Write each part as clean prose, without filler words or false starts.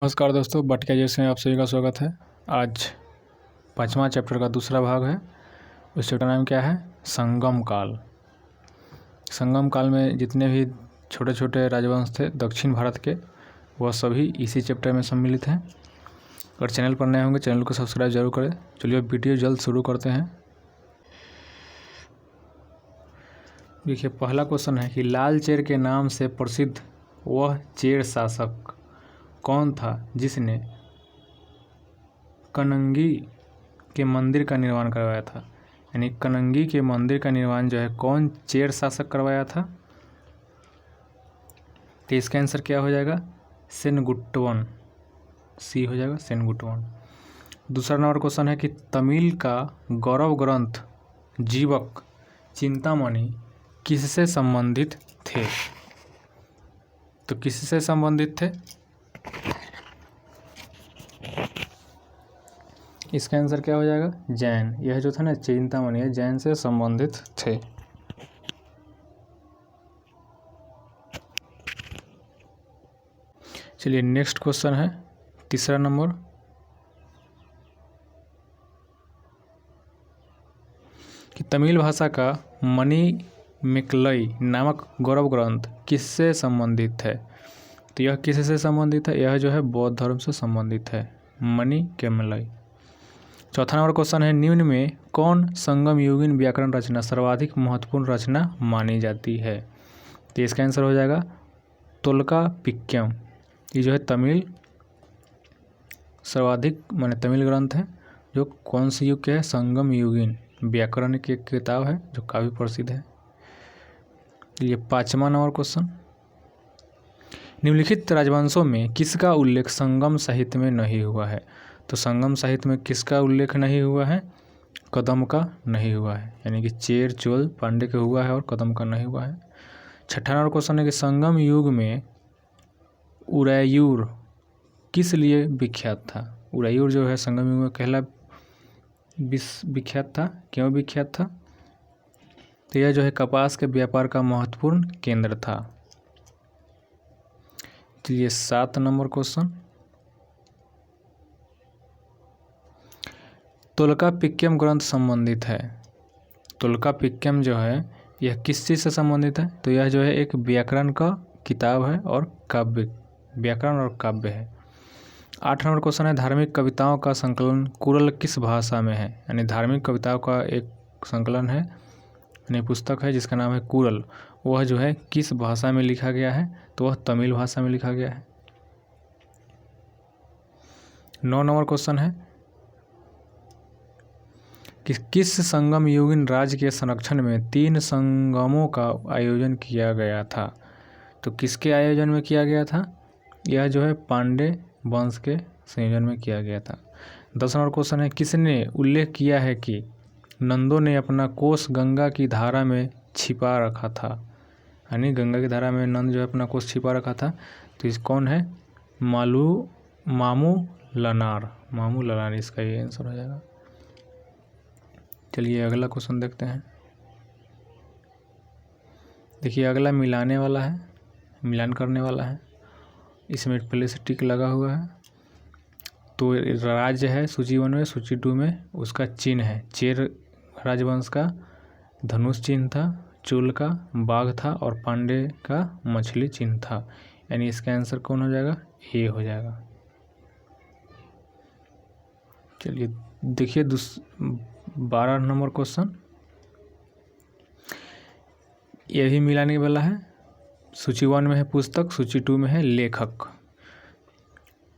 नमस्कार दोस्तों, बट में आप सभी का स्वागत है। आज 5वां चैप्टर का दूसरा भाग है। उस चैप्टर नाम क्या है? संगम काल। संगम काल में जितने भी छोटे छोटे राजवंश थे दक्षिण भारत के, वह सभी इसी चैप्टर में सम्मिलित हैं। अगर चैनल पर नए होंगे चैनल को सब्सक्राइब जरूर करें। चलिए वीडियो जल्द शुरू करते हैं। देखिए, पहला क्वेश्चन है कि लाल चेर के नाम से प्रसिद्ध वह चेर शासक कौन था जिसने कनंगी के मंदिर का निर्माण करवाया था? यानी कनंगी के मंदिर का निर्माण जो है कौन चेर शासक करवाया था? तो इसका आंसर क्या हो जाएगा? सेनगुट्टवन। सी हो जाएगा, सेनगुट्टवन। दूसरा नंबर क्वेश्चन है कि तमिल का गौरव ग्रंथ जीवक चिंतामणि किससे संबंधित थे? तो किससे संबंधित थे? इसका आंसर क्या हो जाएगा? जैन। यह जो था ना चिंतामणि है जैन से संबंधित थे। चलिए नेक्स्ट क्वेश्चन है तीसरा नंबर कि तमिल भाषा का मणिमेकलई नामक गौरव ग्रंथ किससे संबंधित है? तो यह किससे संबंधित है? यह जो है बौद्ध धर्म से संबंधित है, मणिमेकलई। चौथा नंबर क्वेश्चन है निम्न में कौन संगम युगीन व्याकरण रचना सर्वाधिक महत्वपूर्ण रचना मानी जाती है? तो इसका आंसर हो जाएगा तोल्कापिक्कम। ये जो है तमिल सर्वाधिक तमिल ग्रंथ है जो कौन से युग के है? संगम युगीन व्याकरण की एक किताब है जो काफ़ी प्रसिद्ध है। ये 5वां नंबर क्वेश्चन, निम्नलिखित राजवंशों में किसका उल्लेख संगम साहित्य में नहीं हुआ है? तो संगम साहित्य में किसका उल्लेख नहीं हुआ है? कदम का नहीं हुआ है। यानी कि चेर, चोल, पांडे का हुआ है और कदम का नहीं हुआ है। छठा नंबर क्वेश्चन है कि संगम युग में उरैयूर किस लिए विख्यात था? उरैयूर जो है संगम युग में कहला विख्यात था। क्यों विख्यात था? तो यह जो है कपास के व्यापार का महत्वपूर्ण केंद्र था। तो ये 7 नंबर क्वेश्चन, तोल्कापिक्कम ग्रंथ संबंधित है। तोल्कापिक्कम जो है यह किस चीज़ से संबंधित है? तो यह जो है एक व्याकरण का किताब है और काव्य, व्याकरण और काव्य है। 8 नंबर क्वेश्चन है धार्मिक कविताओं का संकलन कुरल किस भाषा में है? यानी धार्मिक कविताओं का एक संकलन है, यानी पुस्तक है जिसका नाम है कुरल। वह जो है किस भाषा में लिखा गया है? तो वह तमिल भाषा में लिखा गया है। 9 नंबर क्वेश्चन है कि किस संगम युगीन राज्य के संरक्षण में 3 संगमों का आयोजन किया गया था? तो किसके आयोजन में किया गया था? यह जो है पांडे वंश के संयोजन में किया गया था। 10 नंबर क्वेश्चन है किसने उल्लेख किया है कि नंदों ने अपना कोष गंगा की धारा में छिपा रखा था? यानी गंगा की धारा में नंद जो है अपना कोष छिपा रखा था। तो इस कौन है? मामू लनार इसका ये आंसर हो जाएगा। चलिए अगला क्वेश्चन देखते हैं। देखिए अगला मिलाने वाला है, मिलान करने वाला है। इसमें पहले से टिक लगा हुआ है। तो राज्य है सूची 1 में, सूची 2 में उसका चिन्ह है। चेर राजवंश का धनुष चिन्ह था, चोल का बाघ था और पांडे का मछली चिन्ह था। यानी इसका आंसर कौन हो जाएगा? ए हो जाएगा। चलिए देखिए 12 नंबर क्वेश्चन, यह भी मिलाने वाला है। सूची 1 में है पुस्तक, सूची 2 में है लेखक।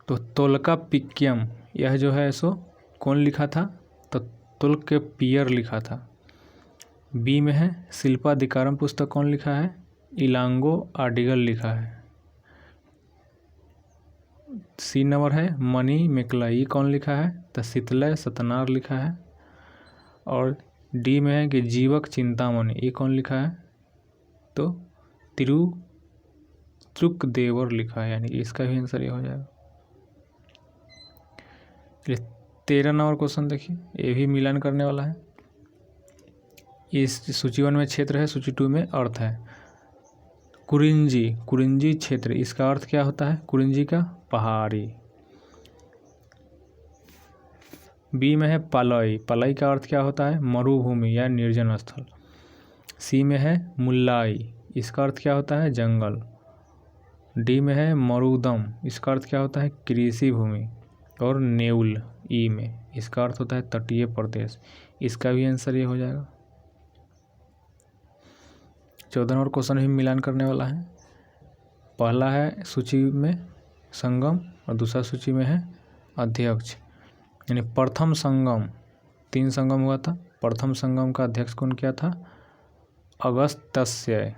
तो तोल्कापिक्कम यह जो है सो कौन लिखा था? तो तोल्काप्पियर लिखा था। बी में है शिल्पाधिकारम पुस्तक कौन लिखा है? इलांगो आडिगल लिखा है। सी नंबर है मणिमेकलई कौन लिखा है? तो शीतलय सतनार लिखा है। और डी में है कि जीवक चिंतामणि ये कौन लिखा है? तो तिरुत्रुकदेवर लिखा है। यानी इसका भी आंसर ये हो जाएगा। 13 नंबर क्वेश्चन देखिए, ये भी मिलान करने वाला है। इस सूची 1 में क्षेत्र है, सूची 2 में अर्थ है। कुरिंजी क्षेत्र, इसका अर्थ क्या होता है? कुरिंजी का पहाड़ी। बी में है पलई, पलई का अर्थ क्या होता है? मरुभूमि या निर्जन स्थल। सी में है मुल्लाई, इसका अर्थ क्या होता है? जंगल। डी में है मरुदम, इसका अर्थ क्या होता है? कृषि भूमि। और नेउल ई में, इसका अर्थ होता है तटीय प्रदेश। इसका भी आंसर ये हो जाएगा। 14 नंबर क्वेश्चन भी मिलान करने वाला है। पहला है सूची में संगम और दूसरा सूची में है अध्यक्ष। यानी प्रथम संगम, 3 संगम हुआ था। प्रथम संगम का अध्यक्ष कौन किया था? अगस्त्य।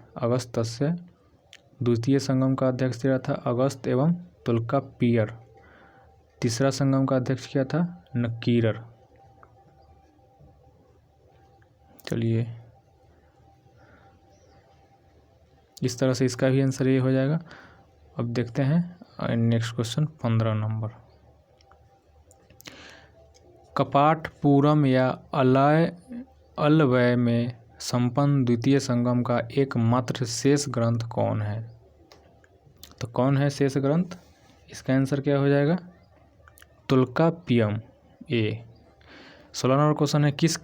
द्वितीय संगम का अध्यक्ष दिया था अगस्त एवं तुल्कापियर। तीसरा संगम का अध्यक्ष किया था नकीरर। चलिए, इस तरह से इसका भी आंसर ये हो जाएगा। अब देखते हैं नेक्स्ट क्वेश्चन 15 नंबर। कपाटपूरम या अलवय में संपन्न द्वितीय संगम का एकमात्र शेष ग्रंथ कौन है? तो कौन है शेष ग्रंथ? इसका आंसर क्या हो जाएगा? तुल्कापियम ए। 16 नंबर क्वेश्चन है, किस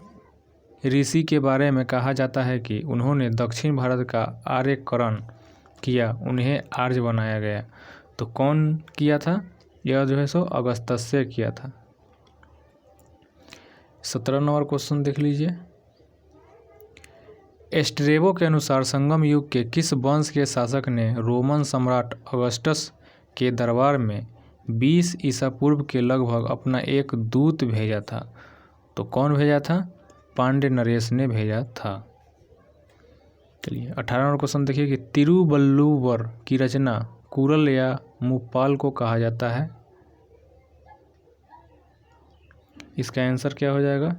ऋषि के बारे में कहा जाता है कि उन्होंने दक्षिण भारत का आर्यकरण किया, उन्हें आर्य बनाया गया? तो कौन किया था? यह जो है सो अगस्त्य किया था। 17 नंबर क्वेश्चन देख लीजिए। एस्ट्रेबो के अनुसार संगम युग के किस वंश के शासक ने रोमन सम्राट अगस्टस के दरबार में 20 ईसा पूर्व के लगभग अपना एक दूत भेजा था? तो कौन भेजा था? पांड्य नरेश ने भेजा था। चलिए, 18 नंबर क्वेश्चन देखिए कि तिरुवल्लुवर की रचना कुरल या मुप्पाल को कहा जाता है? इसका आंसर क्या हो जाएगा?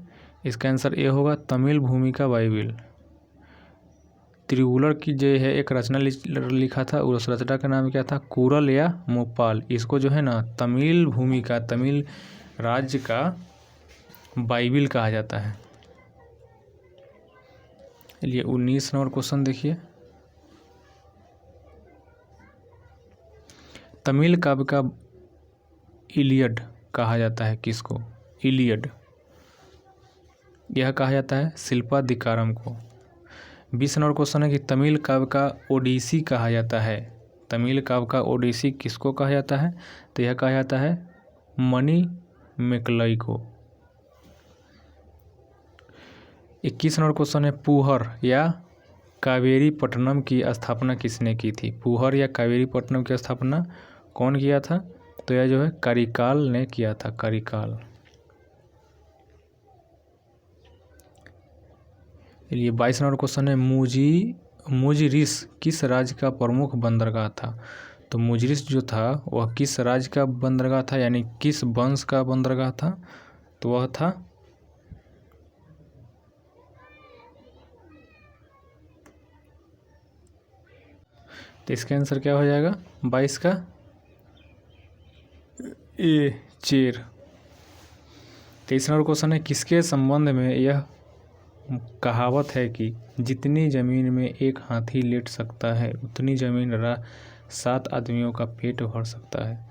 इसका आंसर ए होगा तमिल भूमि का बाइबिल। तिरुवल्लुवर की जो है एक रचना लिखा था, उस रचना का नाम क्या था? कुरल या मुप्पाल। इसको जो है ना तमिल भूमि का, तमिल राज्य का बाइबिल कहा जाता है। चलिए, 19 नंबर क्वेश्चन देखिए। तमिल काव्य का इलियड कहा जाता है किसको? इलियड यह कहा जाता है शिल्पादिकारम को। 20 नंबर क्वेश्चन है कि तमिल काव्य का ओडिसी कहा जाता है। तमिल काव्य का ओडिसी किसको कहा जाता है? तो यह कहा जाता है मणि मेकलई को। 21 नंबर क्वेश्चन है, पुहर या कावेरी पट्टनम की स्थापना किसने की थी? पुहर या कावेरी पट्टनम की स्थापना कौन किया था? तो यह जो है करिकाल ने किया था, करिकाल। ये 22 नंबर क्वेश्चन है, मुजिरिस किस राज्य का प्रमुख बंदरगाह था? तो मुजिरिस जो था वह किस राज्य का बंदरगाह था, यानी किस वंश का बंदरगाह था? तो वह था तो इसका आंसर क्या हो जाएगा 22 का? ए चेर। 23 नंबर क्वेश्चन है, किसके संबंध में यह कहावत है कि जितनी जमीन में एक हाथी लेट सकता है उतनी जमीन 7 आदमियों का पेट भर सकता है?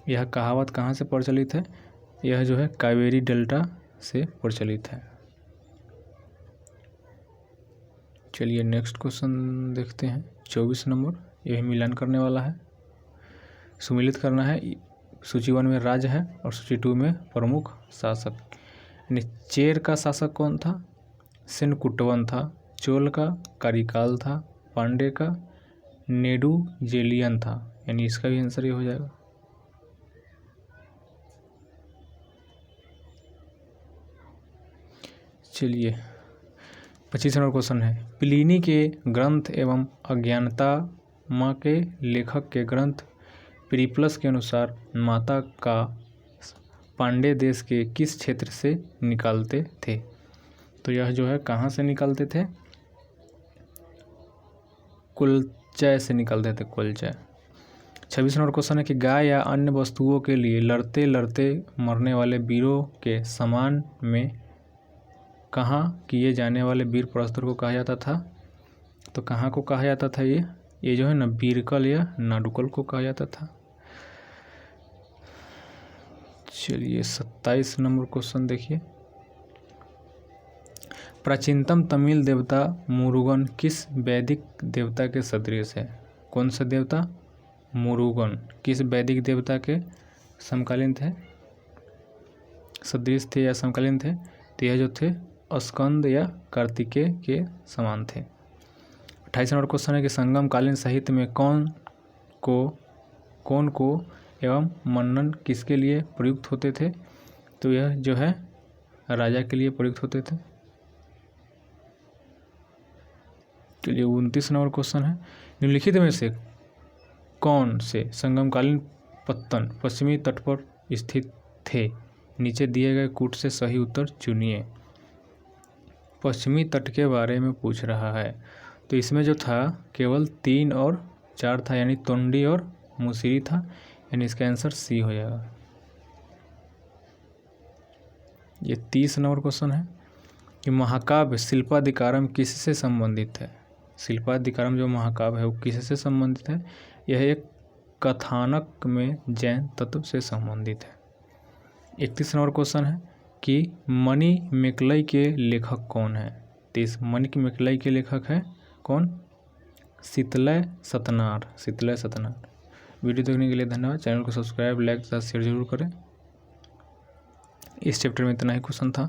यह कहावत कहाँ से प्रचलित है? यह जो है कावेरी डेल्टा से प्रचलित है। चलिए, नेक्स्ट क्वेश्चन देखते हैं 24 नंबर। यह मिलान करने वाला है, सुमिलित करना है। सूची 1 में राज्य है और सूची 2 में प्रमुख शासक। यानी चेर का शासक कौन था? सेनकुटवन था। चोल का करिकाल था। पांडे का नेडुजेलियन था। यानी इसका भी आंसर ये हो जाएगा। चलिए, 25 नंबर क्वेश्चन है, प्लिनी के ग्रंथ एवं अज्ञानता माँ के लेखक के ग्रंथ पेरिप्लस के अनुसार माता का पांडे देश के किस क्षेत्र से निकालते थे? तो यह जो है कहाँ से निकालते थे? कुलचय से निकालते थे, कुलचय। 26 नंबर क्वेश्चन है कि गाय या अन्य वस्तुओं के लिए लड़ते लड़ते मरने वाले वीरों के समान में कहाँ किए जाने वाले वीर पुरस्कार को कहा जाता था? तो कहाँ को कहा जाता था? ये जो है ना बीरकल या नाडुकल को कहा जाता था। चलिए 27 नंबर क्वेश्चन देखिए। प्राचीनतम तमिल देवता मुरुगन किस वैदिक देवता के सदृश है? कौन सा देवता? मुरुगन किस वैदिक देवता के समकालीन थे, सदृश थे या समकालीन थे? तो यह जो थे स्कंद या कार्तिकेय के समान थे। 28 नंबर क्वेश्चन है कि संगम कालीन साहित्य में कौन को एवं मन्नन किसके लिए प्रयुक्त होते थे? तो यह जो है राजा के लिए प्रयुक्त होते थे। चलिए 29 नंबर क्वेश्चन है, निम्नलिखित में से कौन से संगमकालीन पत्तन पश्चिमी तट पर स्थित थे? नीचे दिए गए कूट से सही उत्तर चुनिए। पश्चिमी तट के बारे में पूछ रहा है, तो इसमें जो था केवल 3 और 4 था, यानी तोंडी और मुसिरी था, यानी इसका आंसर सी हो जाएगा। ये 30 नंबर क्वेश्चन है कि महाकाव्य शिल्पाधिकारम किससे संबंधित है? शिल्पाधिकारम जो महाकाव्य है वो किससे संबंधित है? यह एक कथानक में जैन तत्व से संबंधित है। 31 नंबर क्वेश्चन है कि मणिमेकलई के लेखक कौन है? तो इस मणिमेकलई के लेखक है कौन? शीतलय सतनार। शीतलय सतनार। वीडियो देखने के लिए धन्यवाद। चैनल को सब्सक्राइब, लाइक तथा शेयर जरूर करें। इस चैप्टर में इतना ही क्वेश्चन था।